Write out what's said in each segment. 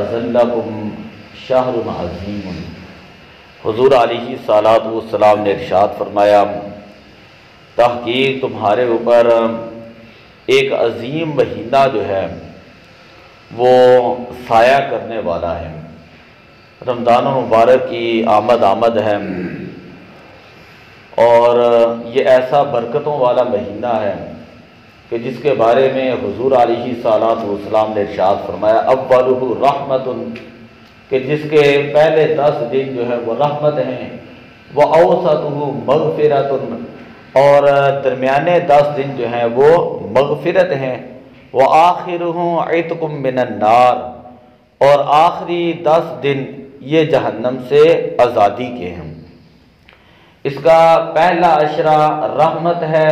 أَذَلَّكُمْ شَهْرٌ عَظِيمٌ۔ حضور علیہ الصلوۃ والسلام نے ارشاد فرمایا، تحقیق تمہارے اوپر ایک عظیم مہینہ جو ہے وہ سایہ کرنے والا ہے۔ رمضان المبارک کی آمد ہے اور یہ ایسا برکتوں والا مہینہ ہے کہ جس کے بارے میں حضور علیہ الصلوۃ والسلام نے ارشاد فرمایا، اولہ رحمت، کہ جس کے پہلے 10 دن جو ہے وہ رحمت ہیں، وَأَوْسَطُهُ مَغْفِرَةٌ، اور درمیانے 10 دن جو ہیں وہ مغفرت ہیں، وَآخِرُهُ عِتْقٌ مِّنَ النَّارِ، اور آخری 10 دن یہ جہنم سے آزادی کے ہیں۔ اس کا پہلا عشرہ رحمت ہے،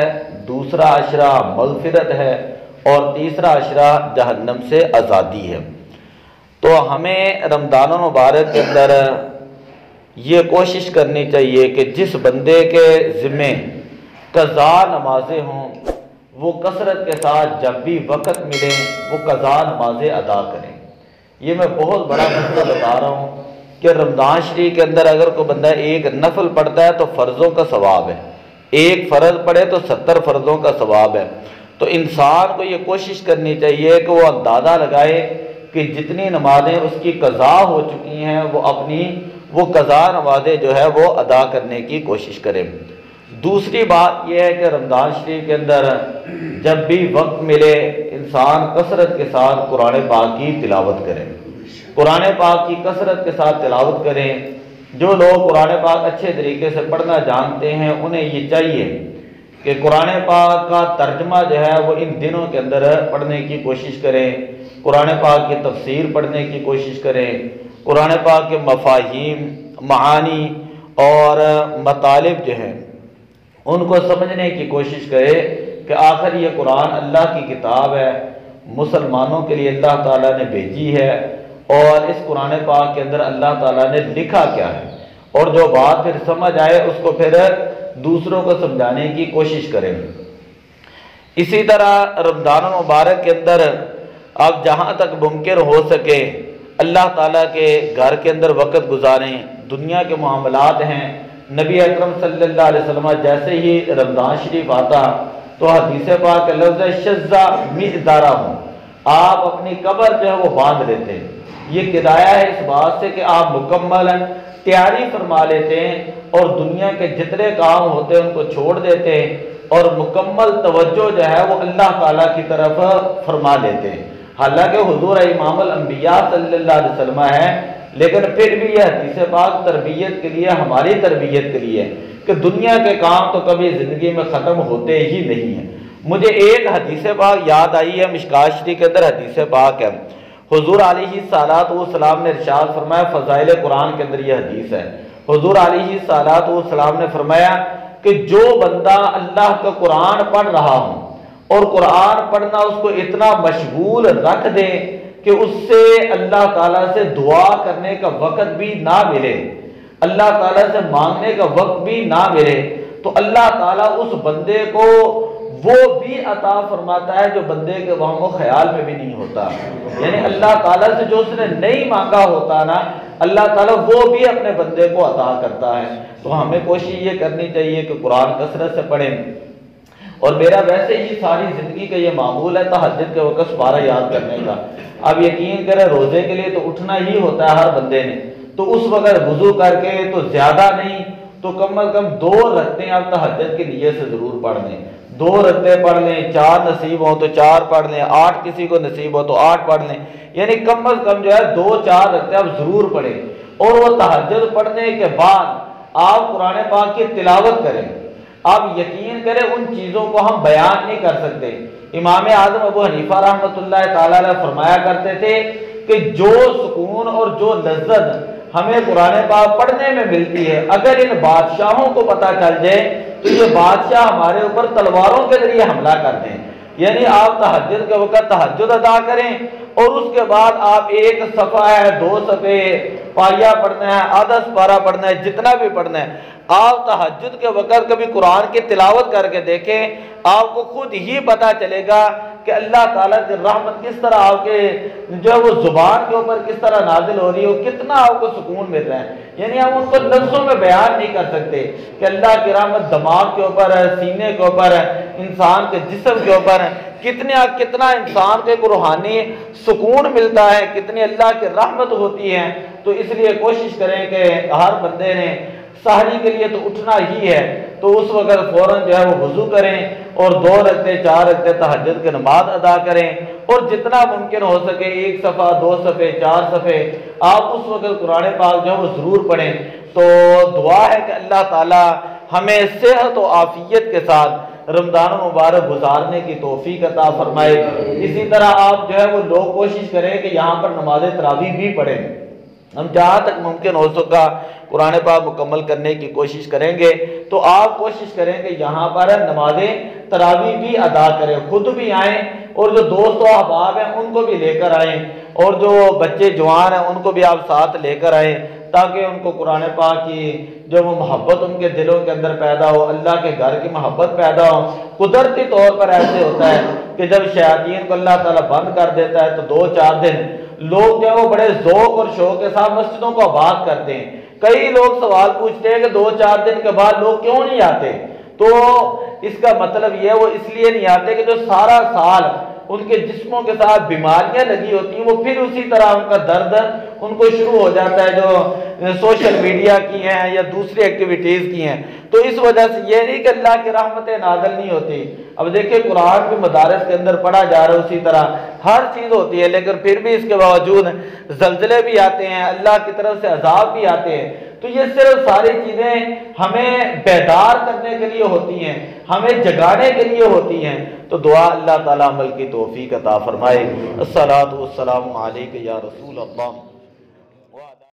دوسرا عشرہ مغفرت ہے، اور تیسرا عشرہ جہنم سے آزادی ہے۔ تو ہمیں رمضان المبارک کے اندر یہ کوشش کرنی چاہیے کہ جس بندے کے ذمے قضا نمازیں ہوں وہ کثرت کے ساتھ جب بھی وقت ملے وہ قضا نمازیں ادا کریں۔ یہ میں بہت بڑا مسئلہ بتا رہا ہوں کہ رمضان شریف کے اندر اگر کوئی بندہ ایک نفل پڑھتا ہے تو فرضوں کا ثواب ہے، ایک فرض پڑھے تو 70 فرضوں کا ثواب ہے۔ تو انسان کو یہ کوشش کرنی چاہیے کہ وہ اندازہ لگائے کہ جتنی نمازیں اس کی قضا ہو چکی ہیں وہ قضا نمازیں جو ہے وہ ادا کرنے کی کوشش کرے۔ دوسری بات یہ ہے کہ رمضان شریف کے اندر جب بھی وقت ملے انسان کثرت کے ساتھ قرآن پاک کی تلاوت کرے، قرآن پاک کی کثرت کے ساتھ تلاوت کریں۔ جو لوگ قرآن پاک اچھے طریقے سے پڑھنا جانتے ہیں انہیں یہ چاہیے کہ قرآن پاک کا ترجمہ جو ہے وہ ان دنوں کے اندر پڑھنے کی کوشش کریں، قرآن پاک کی تفسیر پڑھنے کی کوشش کریں، قرآن پاک کے مفاہیم، معانی اور مطالب جو ہیں ان کو سمجھنے کی کوشش کرے کہ آخر یہ قرآن اللہ کی کتاب ہے، مسلمانوں کے لیے اللہ تعالیٰ نے بھیجی ہے، اور اس قرآن پاک کے اندر اللہ تعالیٰ نے لکھا کیا ہے، اور جو بات پھر سمجھ آئے اس کو پھر دوسروں کو سمجھانے کی کوشش کریں۔ اسی طرح رمضان المبارک کے اندر آپ جہاں تک ممکن ہو سکے اللہ تعالیٰ کے گھر کے اندر وقت گزاریں۔ دنیا کے معاملات ہیں، نبی اکرم صلی اللہ علیہ وسلم جیسے ہی رمضان شریف آتا تو حدیث پاک کا لفظ ہے شذا مئزارہ ہوں، آپ اپنی قبر جو ہے وہ باندھ لیتے ہیں۔ یہ کرایہ ہے اس بات سے کہ آپ مکمل تیاری فرما لیتے ہیں اور دنیا کے جتنے کام ہوتے ہیں ان کو چھوڑ دیتے ہیں اور مکمل توجہ جو ہے وہ اللہ تعالیٰ کی طرف فرما لیتے ہیں۔ حالانکہ حضور امام الانبیاء صلی اللہ علیہ وسلم ہے، لیکن پھر بھی یہ حدیث پاک تربیت کے لیے، ہماری تربیت کے لیے کہ دنیا کے کام تو کبھی زندگی میں ختم ہوتے ہی نہیں ہیں۔ مجھے ایک حدیث پاک یاد آئی ہے، مشکوٰۃ شریف کے اندر حدیث پاک ہے، حضور علیہ الصلوۃ والسلام نے ارشاد فرمایا، فضائل قرآن کے اندر یہ حدیث ہے، حضور علیہ الصلوۃ والسلام نے فرمایا کہ جو بندہ اللہ کا قرآن پڑھ رہا ہوں اور قرآن پڑھنا اس کو اتنا مشغول رکھ دے کہ اس سے اللہ تعالیٰ سے دعا کرنے کا وقت بھی نہ ملے، اللہ تعالیٰ سے مانگنے کا وقت بھی نہ ملے، تو اللہ تعالیٰ اس بندے کو وہ بھی عطا فرماتا ہے جو بندے کے وہاں وہ خیال میں بھی نہیں ہوتا۔ یعنی اللہ تعالیٰ سے جو اس نے نہیں مانگا ہوتا نا، اللہ تعالیٰ وہ بھی اپنے بندے کو عطا کرتا ہے۔ تو ہمیں کوشش یہ کرنی چاہیے کہ قرآن کثرت سے پڑھیں، اور میرا ویسے ہی ساری زندگی کا یہ معمول ہے تہجد کے وقت سپارہ یاد کرنے کا۔ اب یقین کریں روزے کے لیے تو اٹھنا ہی ہوتا ہے ہر بندے نے، تو اس وقت وضو کر کے تو زیادہ نہیں تو کم از کم 2 رکعتیں آپ تہجد کی نیت سے ضرور پڑھ لیں، 2 رکعتیں پڑھ لیں، 4 نصیب ہوں تو 4 پڑھ لیں، 8 کسی کو نصیب ہو تو 8 پڑھ لیں، یعنی کم از کم جو ہے 2-4 رکعتیں آپ ضرور پڑھیں۔ اور وہ تہجد پڑھنے کے بعد آپ قرآن پاک کی تلاوت کریں۔ آپ یقین کریں ان چیزوں کو ہم بیان نہیں کر سکتے۔ امام اعظم ابو حنیفہ رحمۃ اللہ تعالیٰ علیہ فرمایا کرتے تھے کہ جو سکون اور جو لذت ہمیں قرآن پاک پڑھنے میں ملتی ہے، اگر ان بادشاہوں کو پتہ چل جائے تو یہ بادشاہ ہمارے اوپر تلواروں کے ذریعے حملہ کر دیں۔ یعنی آپ تہجد کے وقت تہجد ادا کریں اور اس کے بعد آپ 1 صفحہ ہے، 2 صفحے پاریا پڑھنا ہے، آدھا پارا پڑھنا ہے، جتنا بھی پڑھنا ہے، آپ تہجد کے وقت کبھی قرآن کی تلاوت کر کے دیکھیں، آپ کو خود ہی پتہ چلے گا کہ اللہ تعالیٰ کی رحمت کس طرح آپ کے جو ہے وہ زبان کے اوپر کس طرح نازل ہو رہی ہے، کتنا آپ کو سکون مل رہا ہے، یعنی ہم ان کو لفظوں میں بیان نہیں کر سکتے کہ اللہ کی رحمت دماغ کے اوپر ہے، سینے کے اوپر ہے، انسان کے جسم کے اوپر ہے، کتنا انسان کو ایک روحانی سکون ملتا ہے، کتنی اللہ کی رحمت ہوتی ہے۔ تو اس لیے کوشش کریں کہ ہر بندے نے سحری کے لیے تو اٹھنا ہی ہے، تو اس وقت فوراً جو ہے وہ وضو کریں اور 2 رکعتیں 4 رکعتیں تہجد کی نماز ادا کریں، اور جتنا ممکن ہو سکے 1 صفحہ 2 صفحے 4 صفحے آپ اس وقت قرآن پاک جو ہے وہ ضرور پڑھیں۔ تو دعا ہے کہ اللہ تعالی ہمیں صحت و عافیت کے ساتھ رمضان المبارک گزارنے کی توفیق عطا فرمائے۔ اسی طرح آپ جو ہے وہ لوگ کوشش کریں کہ یہاں پر نماز تراویح بھی پڑھیں، ہم جہاں تک ممکن ہو سکا قرآن پاک مکمل کرنے کی کوشش کریں گے، تو آپ کوشش کریں کہ یہاں پر نماز تراویح بھی ادا کریں، خود بھی آئیں اور جو دوست و احباب ہیں ان کو بھی لے کر آئیں، اور جو بچے جوان ہیں ان کو بھی آپ ساتھ لے کر آئیں، تاکہ ان کو قرآن پاک کی جو وہ محبت ان کے دلوں کے اندر پیدا ہو، اللہ کے گھر کی محبت پیدا ہو۔ قدرتی طور پر ایسے ہوتا ہے کہ جب شیاطین کو اللہ تعالیٰ بند کر دیتا ہے تو 2-4 دن لوگ جو ہے وہ بڑے ذوق اور شوق کے ساتھ مسجدوں کو آباد کرتے ہیں۔ کئی لوگ سوال پوچھتے ہیں کہ 2-4 دن کے بعد لوگ کیوں نہیں آتے؟ تو اس کا مطلب یہ ہے وہ اس لیے نہیں آتے کہ جو سارا سال ان کے جسموں کے ساتھ بیماریاں لگی ہوتی ہیں، وہ پھر اسی طرح ان کا درد ان کو شروع ہو جاتا ہے جو سوشل میڈیا کی ہیں یا دوسری ایکٹیویٹیز کی ہیں۔ تو اس وجہ سے یہ نہیں کہ اللہ کی رحمتیں نازل نہیں ہوتی۔ اب دیکھیں قرآن بھی مدارس کے اندر پڑھا جا رہا ہے، اسی طرح ہر چیز ہوتی ہے، لیکن پھر بھی اس کے باوجود زلزلے بھی آتے ہیں، اللہ کی طرف سے عذاب بھی آتے ہیں۔ تو یہ صرف ساری چیزیں ہمیں بیدار کرنے کے لیے ہوتی ہیں، ہمیں جگانے کے لیے ہوتی ہیں۔ تو دعا اللہ تعالیٰ عمل کی توفیق عطا فرمائے۔ الصلاۃ والسلام علیک یا رسول اللہ۔